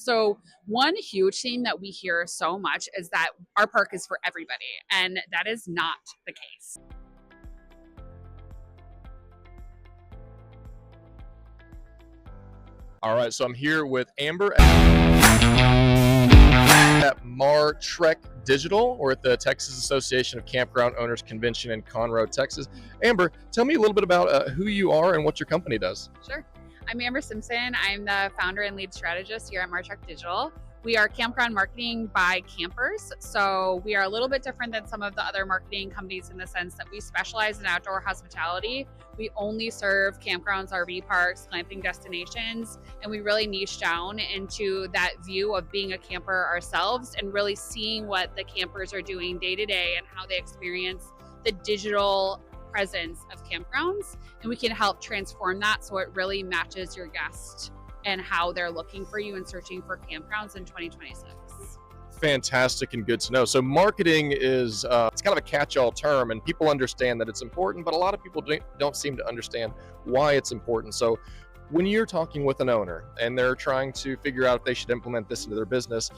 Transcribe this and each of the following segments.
So, one huge thing that we hear so much is that our park is for everybody, and that is not the case. All right, so I'm here with Amber at Martrek Digital. We're at the Texas Association of Campground Owners Convention in Conroe, Texas. Amber, tell me a little bit about who you are and what your company does. Sure. I'm Amber Simpson. I'm the founder and lead strategist here at Martrek Digital. We are campground marketing by campers. So we are a little bit different than some of the other marketing companies in the sense that we specialize in outdoor hospitality. We only serve campgrounds, RV parks, glamping destinations, and we really niche down into that view of being a camper ourselves and really seeing what the campers are doing day to day and how they experience the digital presence of campgrounds, and we can help transform that so it really matches your guest and how they're looking for you and searching for campgrounds in 2026. Fantastic and good to know. So marketing is it's kind of a catch-all term, and people understand that it's important, but a lot of people don't seem to understand why it's important. So when you're talking with an owner and they're trying to figure out if they should implement this into their business,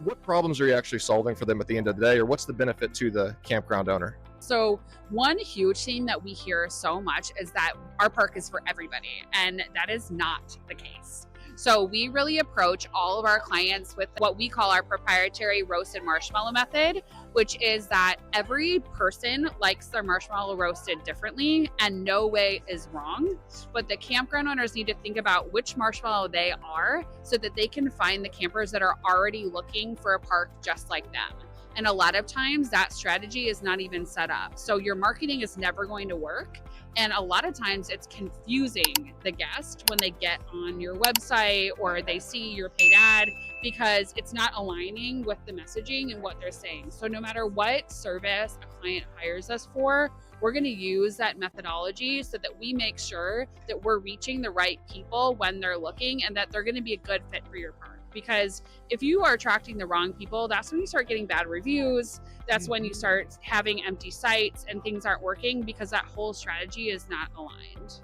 what problems are you actually solving for them at the end of the day, or what's the benefit to the campground owner? So one huge thing that we hear so much is that our park is for everybody, and that is not the case. So we really approach all of our clients with what we call our proprietary Roasted Marshmallow Method, which is that every person likes their marshmallow roasted differently, and no way is wrong. But the campground owners need to think about which marshmallow they are so that they can find the campers that are already looking for a park just like them. And a lot of times that strategy is not even set up. So your marketing is never going to work. And a lot of times it's confusing the guest when they get on your website or they see your paid ad because it's not aligning with the messaging and what they're saying. So no matter what service a client hires us for, we're going to use that methodology so that we make sure that we're reaching the right people when they're looking and that they're going to be a good fit for your park. Because if you are attracting the wrong people, that's when you start getting bad reviews. That's when you start having empty sites and things aren't working because that whole strategy is not aligned.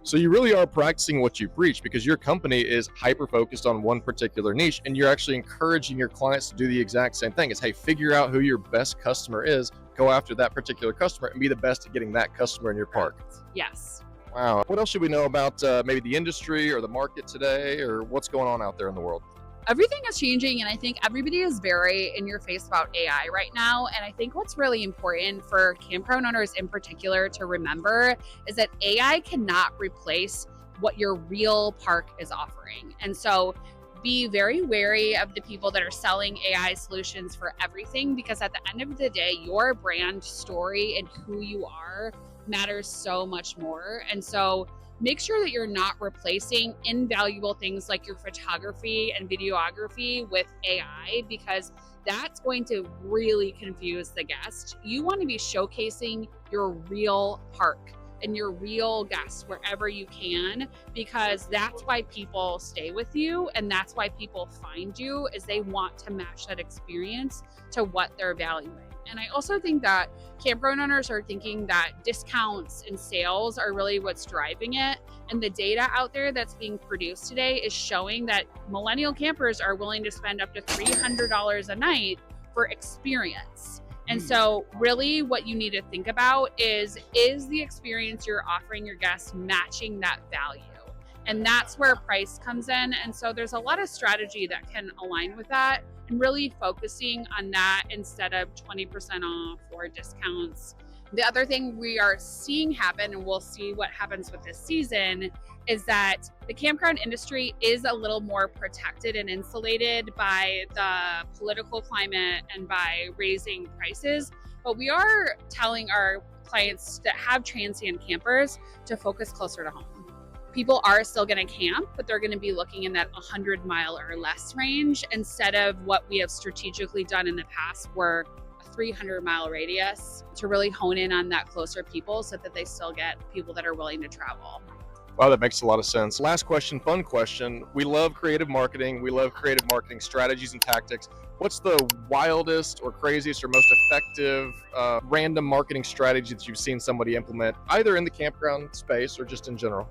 So you really are practicing what you preach, because your company is hyper focused on one particular niche, and you're actually encouraging your clients to do the exact same thing. It's, hey, figure out who your best customer is, go after that particular customer, and be the best at getting that customer in your park. Yes. Wow. What else should we know about maybe the industry or the market today, or what's going on out there in the world? Everything is changing, and I think everybody is very in your face about AI right now. And I think what's really important for campground owners in particular to remember is that AI cannot replace what your real park is offering. And so be very wary of the people that are selling AI solutions for everything, because at the end of the day, your brand story and who you are matters so much more. And so make sure that you're not replacing invaluable things like your photography and videography with AI, because that's going to really confuse the guest. You want to be showcasing your real park and your real guests wherever you can, because that's why people stay with you and that's why people find you, is they want to match that experience to what they're valuing. And I also think that campground owners are thinking that discounts and sales are really what's driving it. And the data out there that's being produced today is showing that millennial campers are willing to spend up to $300 a night for experience. And so really what you need to think about is the experience you're offering your guests matching that value? And that's where price comes in. And so there's a lot of strategy that can align with that, and really focusing on that instead of 20% off or discounts. The other thing we are seeing happen, and we'll see what happens with this season, is that the campground industry is a little more protected and insulated by the political climate and by raising prices. But we are telling our clients that have transient campers to focus closer to home. People are still going to camp, but they're going to be looking in that 100-mile or less range instead of what we have strategically done in the past, where a 300-mile radius, to really hone in on that closer people so that they still get people that are willing to travel. Wow, that makes a lot of sense. Last question, fun question. We love creative marketing. We love creative marketing strategies and tactics. What's the wildest or craziest or most effective random marketing strategy that you've seen somebody implement, either in the campground space or just in general?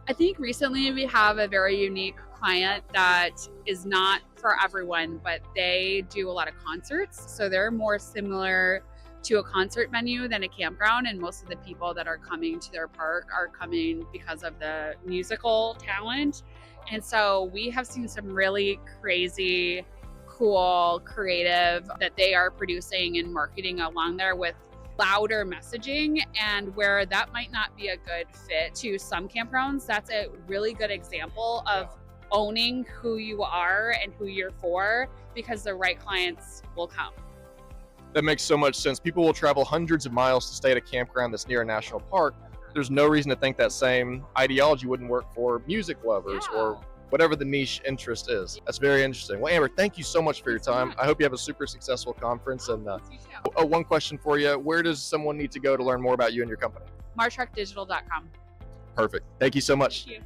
I think recently we have a very unique client that is not for everyone, but they do a lot of concerts. So they're more similar to a concert venue than a campground. And most of the people that are coming to their park are coming because of the musical talent. And so we have seen some really crazy, cool, creative that they are producing and marketing along there with louder messaging, and where that might not be a good fit to some campgrounds, that's a really good example of owning who you are and who you're for, because the right clients will come. That makes so much sense. People will travel hundreds of miles to stay at a campground that's near a national park. There's no reason to think that same ideology wouldn't work for music lovers or whatever the niche interest is. That's very interesting. Well, Amber, thank you so much for your time. I hope you have a super successful conference. And one question for you. Where does someone need to go to learn more about you and your company? Martrekdigital.com. Perfect. Thank you so much. Thank you.